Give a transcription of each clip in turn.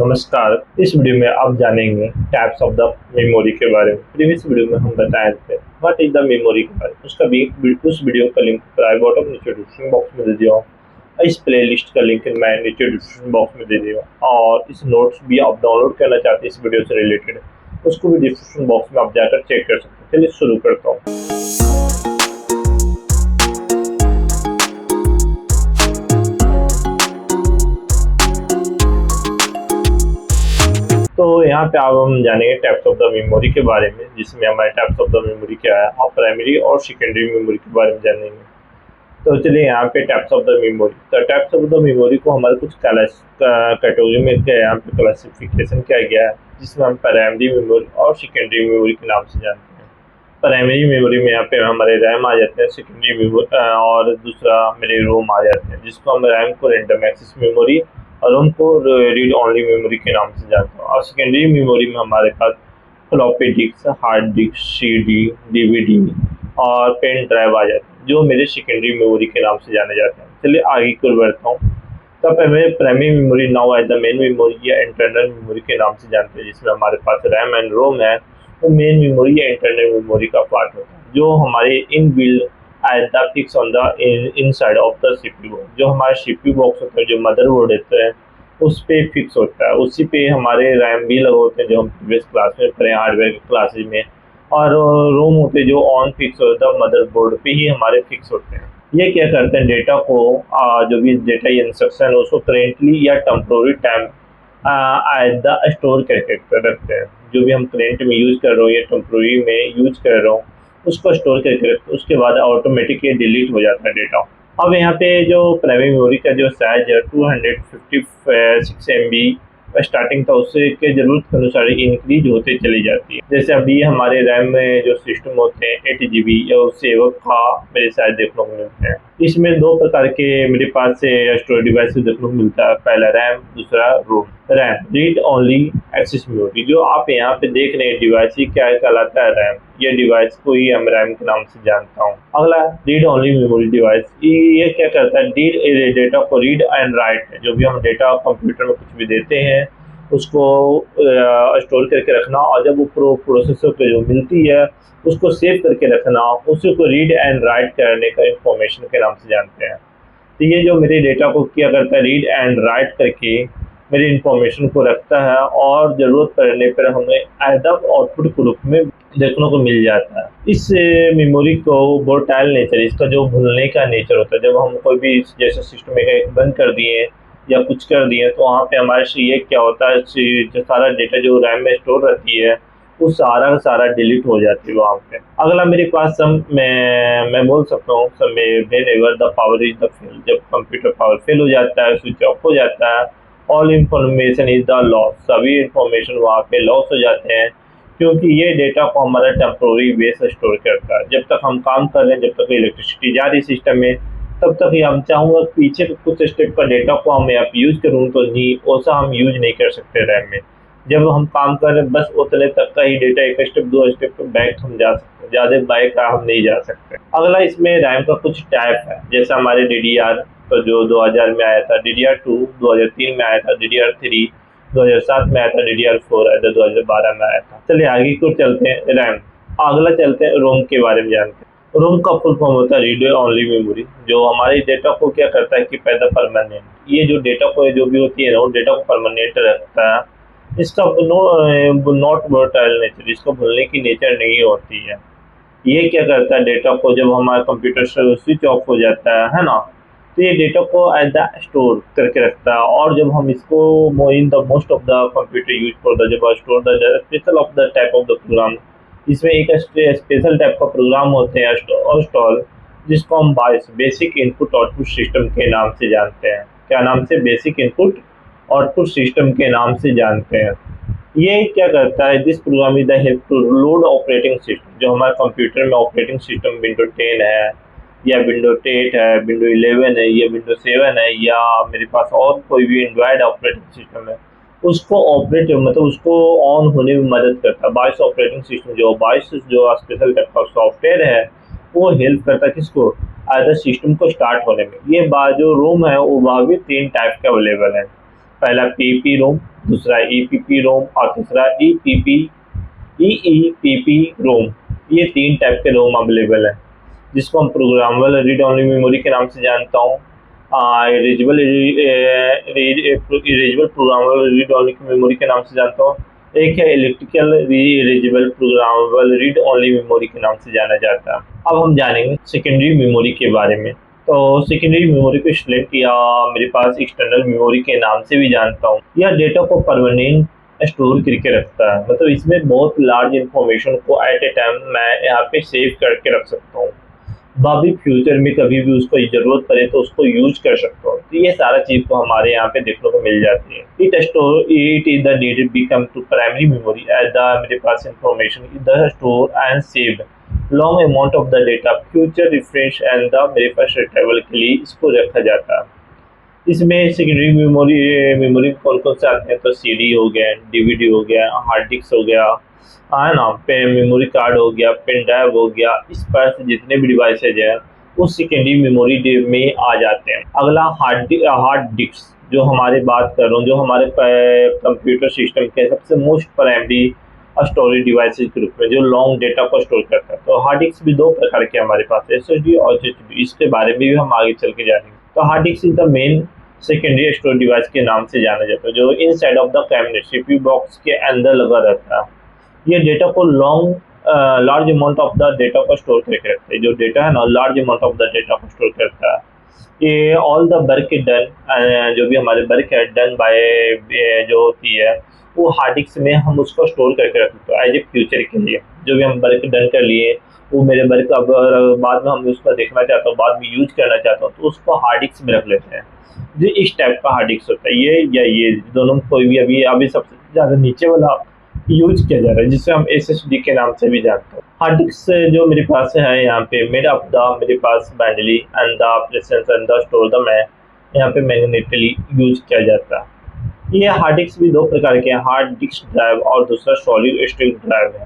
नमस्कार। इस वीडियो में आप जानेंगे टाइप्स ऑफ द मेमोरी के बारे में। प्रीवियस वीडियो में हम बताए थे व्हाट इज द मेमोरी के बारे में। उस वीडियो का लिंक आई बॉटम नीचे डिस्क्रिप्शन बॉक्स में दे दिया हूँ। इस प्लेलिस्ट का लिंक मैं नीचे डिस्क्रिप्शन बॉक्स में दे दिया हूँ और इस नोट्स भी आप डाउनलोड करना चाहते हैं इस वीडियो से रिलेटेड, उसको भी डिस्क्रिप्शन बॉक्स में आप जाकर चेक कर सकते हैं। चलिए शुरू करता हूँ। तो यहाँ पे अब हम जानेंगे टाइप्स ऑफ द मेमोरी के बारे में, जिसमें हमारे टाइप्स ऑफ द मेमोरी क्या है और प्राइमरी और सेकेंडरी मेमोरी के बारे में जानेंगे। तो चलिए यहाँ पे टाइप्स ऑफ द मेमोरी, तो टाइप्स ऑफ द मेमोरी को हमारे कुछ कैटेगरी में यहाँ पे क्लासिफिकेशन किया गया है, जिसमें हम प्राइमरी मेमोरी और सेकेंडरी मेमोरी के नाम से जानते हैं। प्राइमरी मेमोरी में यहाँ पे हमारे रैम आ जाते हैं, सेकेंडरी मेमोरी और दूसरा मेरे रोम आ जाते हैं, जिसको हम रैम को रैंडम एक्सेस मेमोरी और रोम को रीड ओनली मेमोरी के नाम से जानते हैं। और सेकेंडरी मेमोरी में हमारे पास floppy disk, hard disk, CD, DVD और पेन ड्राइव आ जाते हैं, जो मेरे सेकेंडरी मेमोरी के नाम से जाने जाते हैं। चलिए आगे की ओर बढ़ता हूँ। तब हमें primary memory now as the main memory या इंटरनल मेमोरी के नाम से जानते हैं, जिसमें हमारे पास रैम एंड रोम है। वो मेन मेमोरी या इंटरनल मेमोरी का पार्ट होता है, जो हमारे in build as the fix on the inside of the CPU. जो हमारा सीपीयू बॉक्स होता है, जो मदरबोर्ड होता है, उस पे फिक्स होता है। उसी पे हमारे रैम भी लगे होते हैं, जो हम प्रीवियस क्लास में पढ़े हार्डवेयर की क्लासेज में। और रोम होते हैं जो ऑन फिक्स होता है, मदरबोर्ड पे ही हमारे फिक्स होते हैं। ये क्या करते हैं, डेटा को जो भी डेटा इंस्ट्रक्शन है उसको करेंटली या temporary time as the store करके रखते हैं। जो भी हम करेंट में यूज़ कर रहे हो या टेम्पोररी में यूज कर रहे हो, उसको स्टोर करके रखते हैं। उसके बाद ऑटोमेटिकली डिलीट हो जाता है डेटा। अब यहाँ पे जो प्राइमरी मेमोरी का जो साइज है 256 MB स्टार्टिंग था, उससे के ज़रूरत के अनुसार इंक्रीज होते चली जाती है। जैसे अभी हमारे रैम में जो सिस्टम होते हैं 8 GB या उससे का मेरे साइज देखने को मिलते हैं। इसमें दो प्रकार के मेरे पास से स्टोरेज डिवाइस देखने को मिलता है, पहला रैम, दूसरा ROM. RAM read only access memory, जो आप यहाँ पे देख रहे हैं डिवाइस, ही क्या कहलाता है, रैम। ये डिवाइस को ही हम रैम के नाम से जानता हूँ। अगला रीड ओनली मेमोरी डिवाइस, ये क्या करता है, रीड डेटा को रीड एंड राइट, जो भी हम डेटा कंप्यूटर में कुछ भी देते हैं उसको स्टोर करके रखना, और जब वो प्रोसेसर को जो मिलती है उसको सेव करके रखना, उसी को रीड एंड राइट करने का इंफॉर्मेशन के नाम से जानते हैं। तो ये जो मेरे डेटा को क्या करता है, रीड एंड राइट करके मेरी इंफॉर्मेशन को रखता है, और ज़रूरत पड़ने पर हमें एज आउटपुट के रूप में देखने को मिल जाता है। इस मेमोरी को वोलेटाइल नेचर, इसका जो भूलने का नेचर होता है, जब हम कोई भी जैसे सिस्टम में बंद कर दिए या कुछ कर दिए तो वहाँ पे हमारे से ये क्या होता है, जो सारा डेटा जो रैम में स्टोर रहती है वो सारा का सारा डिलीट हो जाती है वहाँ पे। अगला मेरे पास मैं बोल सकता हूँ whenever the power is the fail, जब कंप्यूटर पावर फेल हो जाता है, स्विच ऑफ हो जाता है, all information is the loss, सभी इंफॉर्मेशन वहाँ पे लॉस हो जाते हैं, क्योंकि ये डेटा को हमारा टेम्पोररी बेस स्टोर करता है। जब तक हम काम कर रहे हैं, जब तक इलेक्ट्रिसिटी जा रही सिस्टम में, तब तक ही हम चाहूँगा पीछे कुछ स्टेप का डेटा को हम यहाँ पे यूज़ करूँ, तो नहीं वैसा हम यूज नहीं कर सकते रैम में। जब हम काम कर रहे हैं बस उतने तक का ही डेटा, एक स्टेप दो स्टेप बैक हम जा सकते हैं, ज़्यादा बैक हम नहीं जा सकते। अगला इसमें रैम का कुछ टाइप है, जैसे हमारे DDR तो जो 2000 में आया था, DDR2 2003 में आया था, DDR3 2007 में आया था, DDR4 2012 में आया था। चलिए आगे को चलते हैं रैम। अगला चलते हैं रोम के बारे में जानते हैं। रोम का फुल फॉर्म होता है रीड ओनली मेमोरी, जो हमारे डेटा को क्या करता है कि पैदा परमानेंट, ये जो डेटा को जो भी होती है ना, वो डेटा को परमानेंट रखता है। इसका नॉट वोलेटाइल नेचर, इसको भूलने की नेचर नहीं होती है। ये क्या करता है, डेटा को जब हमारा कंप्यूटर से स्विच ऑफ हो जाता है ना, तो ये डेटा को एज द स्टोर करके रखता है। और जब हम इसको in the most of the computer use for the जब store the special of the type of the program, इसमें एक स्पेशल टाइप का प्रोग्राम होते हैं इंस्टॉल, जिसको हम बेसिक इनपुट आउटपुट सिस्टम के नाम से जानते हैं। क्या नाम से, बेसिक इनपुट आउटपुट सिस्टम के नाम से जानते हैं। ये क्या करता है, this program is the help to load operating system, जो हमारे कंप्यूटर में ऑपरेटिंग सिस्टम विंडो 10 है या विंडो 8 है, विंडो 11 है या विंडो 7 है, या मेरे पास और कोई भी एंड्रॉयड ऑपरेटिंग सिस्टम है, उसको ऑपरेट मतलब उसको ऑन होने में मदद करता है। बाइस ऑपरेटिंग सिस्टम जो स्पेशल टाइप का सॉफ्टवेयर है, वो हेल्प करता है किसको, अदर सिस्टम को स्टार्ट होने में। ये जो रोम है वो वहाँ भी 3 टाइप के अवेलेबल है। पहला पीपी रोम, दूसरा ईपीपी रोम और तीसरा ईईपीपी रोम। ये 3 टाइप के रोम अवेलेबल है, जिसको हम प्रोग्रामेबल रीड ओनली मेमोरी के नाम से जानता हूँ, erasable programmable read only memory के नाम से जानता हूँ। एक है electrical erasable programmable read only memory के नाम से जाना जाता है। अब हम जानेंगे सेकेंडरी मेमोरी के बारे में। तो सेकेंडरी मेमोरी को स्लेट या मेरे पास एक्सटर्नल मेमोरी के नाम से भी जानता हूँ। यह डेटा को परमानेंट स्टोर करके रखता है, मतलब इसमें बहुत लार्ज इंफॉर्मेशन को एट ए टाइम मैं यहाँ पे सेव करके रख सकता हूँ। भावी फ्यूचर में कभी भी उसको जरूरत पड़े तो उसको यूज कर सकता हूँ। तो ये सारा चीज को हमारे यहाँ पे देखने को मिल जाती है। It is the needed become to primary memory as the मेरे पास information is the store and save long amount of the data future refresh and the मेरे पास रिट्रीवल के लिए इसको रखा जाता है। इसमें सेकेंडरी मेमोरी कौन कौन से आते हैं, तो सीडी हो गया, डीवीडी हो गया, हार्ड डिस्क हो गया, है ना, पे मेमोरी कार्ड हो गया, पेन ड्राइव हो गया। इस पर से जितने भी डिवाइसेज हैं वो सेकेंडरी मेमोरी में आ जाते हैं। अगला हार्ड डिस्क जो हमारे बात कर रहा हूँ, जो हमारे कंप्यूटर सिस्टम के सबसे मोस्ट प्राइमरी स्टोरेज डिवाइसेज के रूप में जो लॉन्ग डेटा को स्टोर करता है। तो हार्ड डिस्क भी 2 प्रकार के हमारे पास, एसएसडी और एचडीडी। इसके बारे में भी हम आगे चल के जानेंगे। तो hard disk is the main secondary storage device के नाम से जाना जाता है, जो inside of the cabinet CPU box के अंदर लगा रहता है। ये डेटा को large amount of the data को स्टोर करके रखता है। जो डेटा है ना, large amount of the data को स्टोर करता है। ये ऑल द वर्क डन, जो भी हमारे वर्क है डन बाय जो होती है वो हार्ड डिस्क में हम उसको स्टोर करके रखते हैं एज ए फ्यूचर के लिए। जो भी हम वर्क डन कर लिए वो मेरे वर्क अब बाद में हम उसको देखना चाहता हूँ, बाद में यूज करना चाहता हूँ, तो उसको हार्ड डिस्क में रख लेते हैं। जो इस टाइप का हार्ड डिस्क होता है, ये या ये दोनों में कोई भी अभी सबसे ज़्यादा नीचे वाला यूज किया जा रहा है, जिसे हम एसएसडी के नाम से भी जानते हैं। हार्ड डिस्क जो मेरे पास है यहाँ पे मेड अप द मेरे पास binary and the presence and the store the मैं यहाँ पे मैग्नेटिकली यूज किया जाता है। ये हार्ड डिस्क भी 2 प्रकार के हैं, हार्ड डिस्क ड्राइव और दूसरा सॉलिड स्टेट ड्राइव है।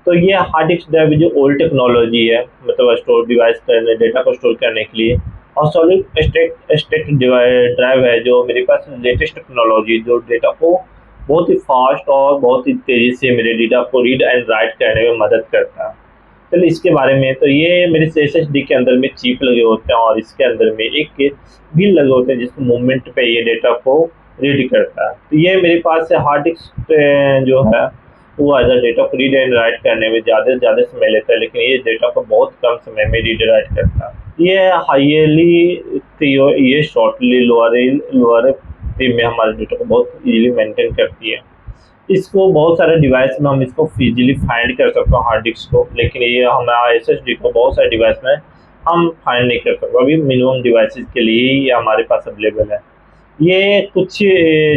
तो ये हार्ड डिस्क ड्राइव जो ओल्ड टेक्नोलॉजी है, मतलब स्टोर डिवाइस करने डेटा को स्टोर करने के लिए, और सॉलिड स्टेट ड्राइव है जो मेरे पास लेटेस्ट टेक्नोलॉजी जो डेटा को बहुत ही फास्ट और बहुत ही तेज़ी से मेरे डेटा को रीड एंड राइट करने में मदद करता है। चलिए इसके बारे में, तो ये मेरे एसएसडी के अंदर में चिप लगे होते हैं और इसके अंदर में एक व्हील लगे होते हैं जिसको मूवमेंट पे ये डेटा को रीड करता है। तो ये मेरे पास से हार्ड डिस्क जो है वो एज डेटा को रीड एंड राइट करने में ज़्यादा समय लेता है, लेकिन ये डेटा को बहुत कम समय में रीड राइट करता है। ये शॉर्टली लोअर में हमारे डेटा को बहुत इजीली मेंटेन करती है। इसको बहुत सारे डिवाइस में हम इसको इजीली फाइंड कर सकते हैं हार्ड डिस्क को, लेकिन ये हमारा एसएसडी को बहुत सारे डिवाइस में हम फाइंड नहीं कर सकते। अभी मिनिमम डिवाइसेस के लिए ही हमारे पास अवेलेबल है। ये कुछ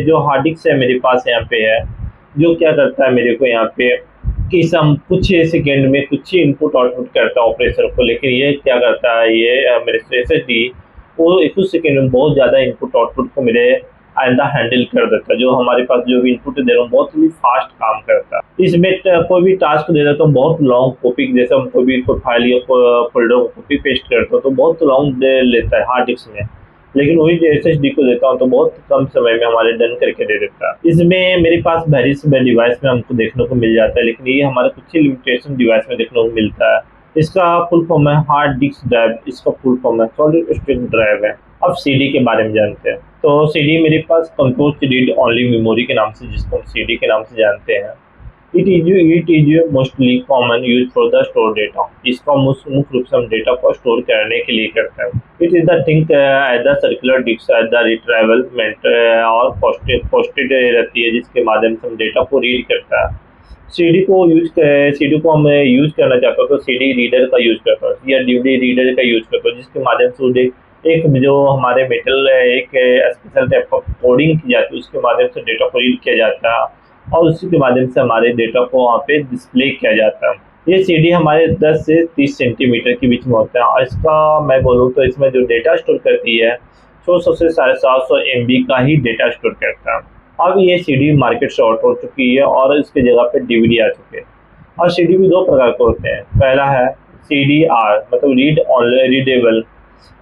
जो हार्ड डिस्क है मेरे पास यहाँ पे है, जो क्या करता है मेरे को यहाँ पे कि हम कुछ सेकेंड में कुछ ही इनपुट आउटपुट करता है ऑपरेशन को, लेकिन ये क्या करता है, ये मेरे एसएसडी वो कुछ सेकेंड में बहुत ज़्यादा इनपुट आउटपुट को मेरे आइंदा हैंडल कर देता है। जो हमारे पास जो भी इनपुट दे रहा हूँ बहुत ही फास्ट काम करता है। इसमें कोई भी टास्क दे देता हूँ बहुत लॉन्ग कॉपी, जैसे हम कोई फाइल या फोल्डर को कॉपी पेस्ट करते हो तो बहुत लॉन्ग लेता है हार्ड डिस्क में, लेकिन वही जो एसएसडी को देता हूँ तो बहुत कम समय में हमारे डन करके दे देता है। इसमें मेरे पास वेरियस डिवाइस में हमको देखने को मिल जाता है, लेकिन ये हमारे कुछ ही लिमिटेशन डिवाइस में देखने को मिलता है। इसका फुल फॉर्म है हार्ड डिस्क ड्राइव, इसका फुल फॉर्म है सॉलिड स्टेट ड्राइव है। अब सीडी के बारे में जानते हैं। तो सीडी मेरे पास कंपोज्ड रीड ओनली मेमोरी के नाम से, जिसको हम सीडी के नाम से जानते हैं। It is mostly common use for the store data. इसका मुख्य रूप से हम डेटा को स्टोर करने के लिए करते हैं। It is the think as the circular disk as the रिट्राइवलमेंट और पोस्टेड रहती है, जिसके माध्यम से हम डेटा को रीड करता है। सीडी को हम यूज करना चाहते हो तो सीडी रीडर का यूज करता हूँ या डीवीडी रीडर का यूज करता हूँ, जिसके माध्यम से एक जो हमारे मेटल एक स्पेशल टाइप ऑफ कोडिंग की जाती है, उसके माध्यम से डेटा को रीड किया जाता है और उसी के माध्यम से हमारे डेटा को वहाँ पे डिस्प्ले किया जाता है। ये सीडी हमारे 10 से 30 सेंटीमीटर के बीच में होता है और इसका मैं बोलूँ तो इसमें जो डेटा स्टोर करती है 600 से 750 MB का ही डेटा स्टोर करता है। अब ये सीडी मार्केट से आउट हो चुकी है और इसके जगह पे डीवीडी आ चुके हैं। और सीडी भी 2 प्रकार के होते हैं। पहला है CDR, मतलब रीडेबल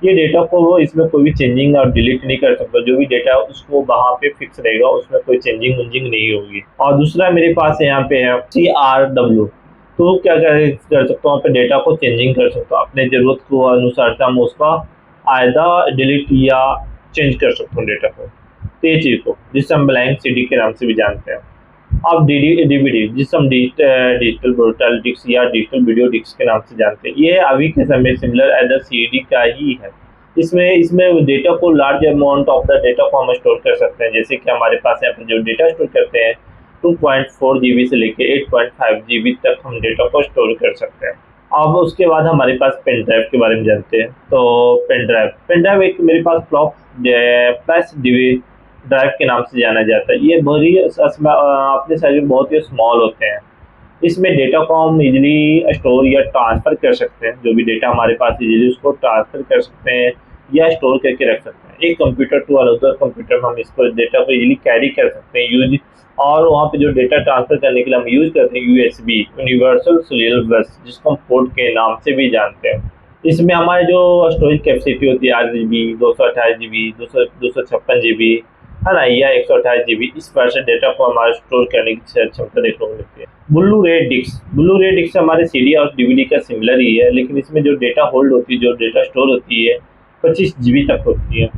ये डेटा को वो इसमें कोई भी चेंजिंग और डिलीट नहीं कर सकता, जो भी डेटा है उसको वहाँ पे फिक्स रहेगा, उसमें कोई चेंजिंग वंजिंग नहीं होगी। और दूसरा मेरे पास यहाँ पे है CRW। तो क्या कर सकता हूँ, पे डेटा को चेंजिंग कर सकता हूँ, अपने ज़रूरत को अनुसार हम उसका आयदा डिलीट या चेंज कर सकता हूँ डेटा को। तो ये चीज़ को जिसे हम ब्लैंक CD के नाम से भी जानते हैं। अब DVD जिसे हम डिजिटल ब्रोडकास्ट डिस्क या डिजिटल वीडियो डिस्क के नाम से जानते हैं, ये अभी के समय सिमिलर एज CD का ही है। इसमें इसमें डेटा को large amount of the data को हम स्टोर कर सकते हैं, जैसे कि हमारे पास यहाँ पर जो डेटा स्टोर करते हैं 2.4 GB से लेके 8.5 GB तक हम डेटा को स्टोर कर सकते हैं। अब उसके बाद हमारे पास पेन ड्राइव के बारे में जानते हैं। तो पेन ड्राइव एक मेरे पास फ्लॉप प्लस ड्राइव के नाम से जाना जाता है। ये अपने साइज में बहुत ही स्मॉल होते हैं। इसमें डेटा को हम इजीली स्टोर या ट्रांसफ़र कर सकते हैं, जो भी डेटा हमारे पास इजीली उसको ट्रांसफ़र कर सकते हैं या स्टोर करके रख सकते हैं। एक कंप्यूटर टू अनदर कंप्यूटर में हम इसको डेटा को इजीली कैरी कर सकते हैं यूज। और वहाँ पे जो डेटा ट्रांसफ़र करने के लिए हम यूज़ करते हैं USB यूनिवर्सल सीरियल बस, जिसको हम पोर्ट के नाम से भी जानते हैं। इसमें हमारे जो स्टोरेज कैपेसिटी होती है 8 GB, 228 GB, 256 GB, है ना, या 128 GB, इस प्रकार से डेटा को हमारे स्टोर करने की क्षमता देखने को मिलती है। ब्लू रे डिस्क हमारे CD और DVD का सिमिलर ही है, लेकिन इसमें जो डेटा होल्ड होती है, जो डेटा स्टोर होती है 25 GB तक होती है।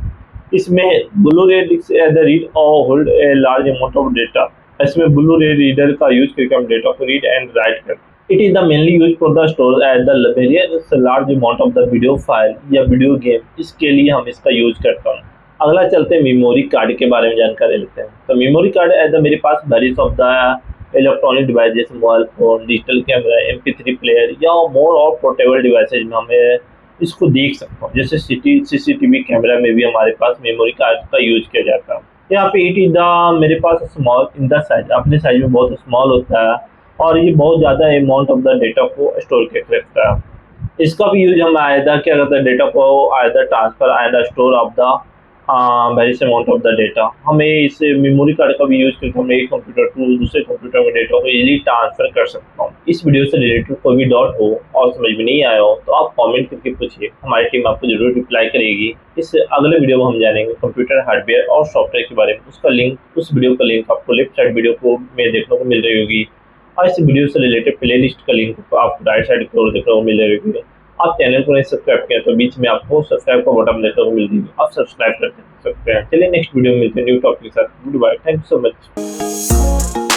इसमें Blu ray disc as read और hold a large amount of data. इसमें ब्लू रे रीडर का यूज करके हम डेटा को रीड एंड राइट करते हैं। It is the mainly use for the store as the large amount of the video file या video game, इसके लिए हम इसका यूज करता हूँ। अगला चलते हैं मेमोरी कार्ड के बारे में जानकारी लेते हैं। तो मेमोरी कार्ड एज मेरे पास various of the electronic device जैसे mobile phone, digital camera, MP3 player या मोर और पोर्टेबल डिवाइसेज में हमें इसको देख सकता हूँ। जैसे CCTV कैमरा में भी हमारे पास मेमोरी कार्ड का यूज किया जाता है। यहाँ पे इट इज द मेरे पास स्मॉल इन द साइज, अपने साइज में बहुत स्मॉल होता है और ये बहुत ज़्यादा अमाउंट ऑफ द डेटा को स्टोर करके रखता है। इसका भी यूज हम आयदा क्या करते हैं, डेटा को आयदा ट्रांसफर आयदा store of the various amount of the data. हमें इस मेमोरी कार्ड का भी यूज करके हम एक कंप्यूटर टू दूसरे कंप्यूटर में डेटा को इजीली ट्रांसफर कर सकता हूँ। इस वीडियो से रिलेटेड कोई भी डाउट हो और समझ में नहीं आया हो तो आप कमेंट करके पूछिए, हमारी टीम आपको जरूर रिप्लाई करेगी। इस अगले वीडियो में हम जानेंगे कंप्यूटर हार्डवेयर और सॉफ्टवेयर के बारे में। उसका लिंक, उस वीडियो का लिंक आपको लेफ्ट साइड वीडियो को में देखने को मिल रही होगी और इस वीडियो से रिलेटेड प्ले लिस्ट का लिंक आपको राइट साइड की ओर देखने को मिल रही होगी। आप चैनल को नहीं सब्सक्राइब किया तो बीच में आपको सब्सक्राइब का बटन देखने को मिल जाएगी, आप सब्सक्राइब कर सकते हैं। चलिए नेक्स्ट वीडियो में मिलते हैं न्यू टॉपिक के साथ। Goodbye, thank you so much.